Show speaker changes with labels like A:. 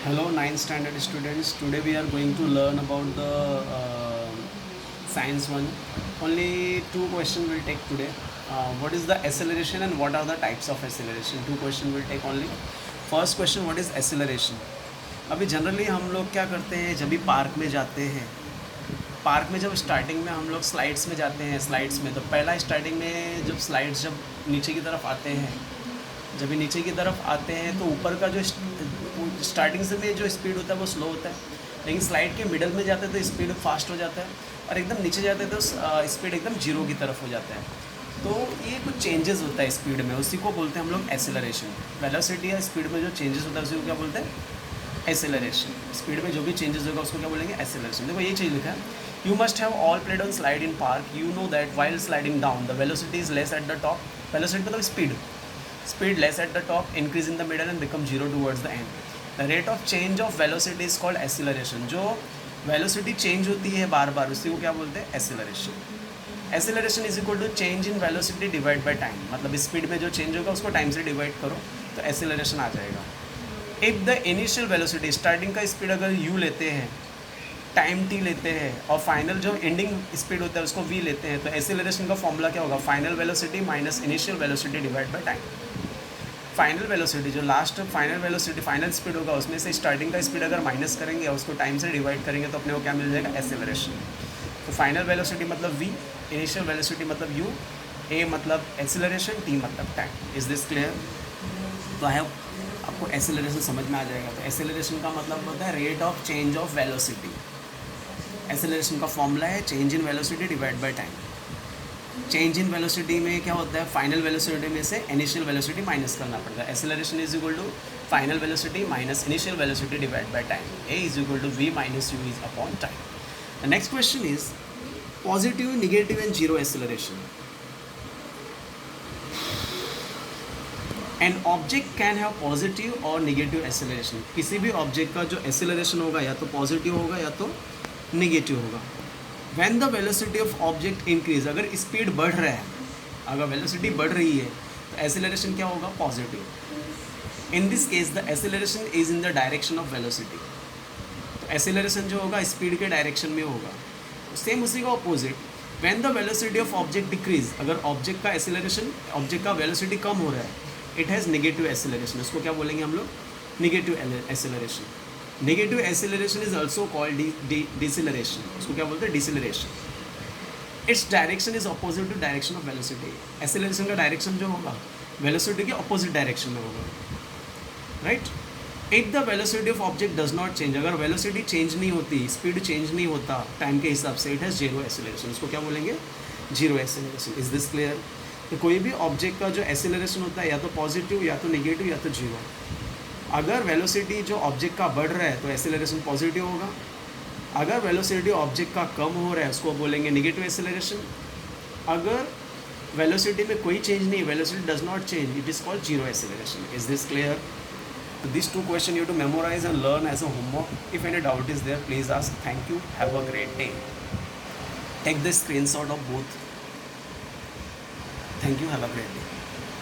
A: Hello, ninth standard students. Today we are going to learn about the science one. Only two questions will take today. What is the acceleration and what are the types of acceleration? Two questions will take only. First question, what is acceleration? अभी generally हम लोग क्या करते हैं जब भी park में जाते हैं, पार्क में जब स्टार्टिंग में हम लोग स्लाइड्स में जाते हैं, स्लाइड्स में तो पहला स्टार्टिंग में जब स्लाइड्स जब नीचे की तरफ आते हैं, जब भी नीचे की तरफ आते हैं तो ऊपर का जो स्टार्टिंग से में जो स्पीड होता है वो स्लो होता है, लेकिन स्लाइड के मिडल में जाते हैं तो स्पीड फास्ट हो जाता है और एकदम नीचे जाते हैं तो स्पीड एकदम जीरो की तरफ हो जाता है। तो ये कुछ चेंजेस होता है स्पीड में, उसी को बोलते हैं हम लोग एक्सेलरेशन। वेलोसिटी या स्पीड में जो चेंजेस होता है उसी को क्या बोलते हैं, एक्सेलरेशन। स्पीड में जो भी चेंजेस होगा उसको क्या बोलेंगे, एक्सेलरेशन। देखो ये चीज़ लिखा है, you must have all played on slide in park, you know that while sliding down the velocity is less at the top. Velocity मतलब speed less at the top, increase in the middle and become zero towards the end. The rate of change of velocity is called acceleration. जो velocity change होती है बार बार उसी को क्या बोलते हैं, acceleration. Acceleration is equal to change in velocity divided by time. मतलब speed में जो चेंज होगा उसको टाइम से डिवाइड करो तो acceleration आ जाएगा। If the initial velocity, starting का स्पीड अगर u लेते हैं, टाइम t लेते हैं और फाइनल जो एंडिंग स्पीड होता है उसको v लेते हैं, तो एक्सेलरेशन का फॉर्मूला क्या होगा, final velocity minus initial velocity divide by time. Final velocity जो last final velocity final speed होगा उसमें से स्टार्टिंग का स्पीड अगर माइनस करेंगे और उसको टाइम से डिवाइड करेंगे तो अपने को क्या मिल जाएगा, एक्सेलरेशन। तो फाइनल वेलोसिटी मतलब v, इनिशियल वेलोसिटी मतलब u, a मतलब एक्सेलरेशन, t मतलब टाइम। Is this clear? तो आई होप आपको एक्सेलरेशन समझ में आ जाएगा। तो एक्सेलरेशन का मतलब होता है rate of change of velocity. Acceleration का फॉर्मूला है change in velocity divide by time. Change in velocity में क्या होता है, फाइनल वेलोसिटी में से इनिशियल वेलोसिटी माइनस करना पड़ता है। Acceleration is equal to final velocity minus initial velocity divide by time. A is equal to v minus U is upon time. The next question is positive, negative and zero acceleration. An object can have positive और negative acceleration. किसी भी object का जो acceleration होगा या तो positive होगा या तो निगेटिव होगा। When the velocity of object increase, अगर स्पीड बढ़ रहा है, अगर वेलोसिटी बढ़ रही है तो एक्सेलरेशन क्या होगा, positive. In this case the acceleration is in the direction of velocity. तो एक्सेलरेशन जो होगा स्पीड के डायरेक्शन में होगा। सेम उसी का opposite, when the velocity of object decrease, अगर ऑब्जेक्ट का एक्सेलरेशन, ऑब्जेक्ट का वेलोसिटी कम हो रहा है, इट हैज़ नेगेटिव एक्सेलरेशन। उसको क्या बोलेंगे हम लोग, negative acceleration. Negative acceleration is also called deceleration. उसको क्या बोलते हैं, deceleration. Its direction is opposite to direction of velocity. Acceleration का डायरेक्शन जो होगा वेलोसिटी के अपोजिट डायरेक्शन में होगा, right. If the velocity of object does not change, अगर वेलोसिटी चेंज नहीं होती, स्पीड चेंज नहीं होता टाइम के हिसाब से, इट हैज़ जीरो एक्सेलरेशन। उसको क्या बोलेंगे, zero acceleration. Is this clear? तो कोई भी ऑब्जेक्ट का जो एक्सेलरेशन होता है या तो पॉजिटिव या तो नेगेटिव या तो जीरो। अगर वेलोसिटी जो ऑब्जेक्ट का बढ़ रहा है तो एक्सेलरेशन पॉजिटिव होगा। अगर वेलोसिटी ऑब्जेक्ट का कम हो रहा है उसको बोलेंगे नेगेटिव एक्सेलरेशन। अगर वेलोसिटी में कोई चेंज नहीं, velocity does not change, it is called zero acceleration. Is this clear? This two question you to memorise and learn as a homework. If any doubt is there please ask. Thank you, have a great day. Take the screenshot of both. Thank you, have a great day.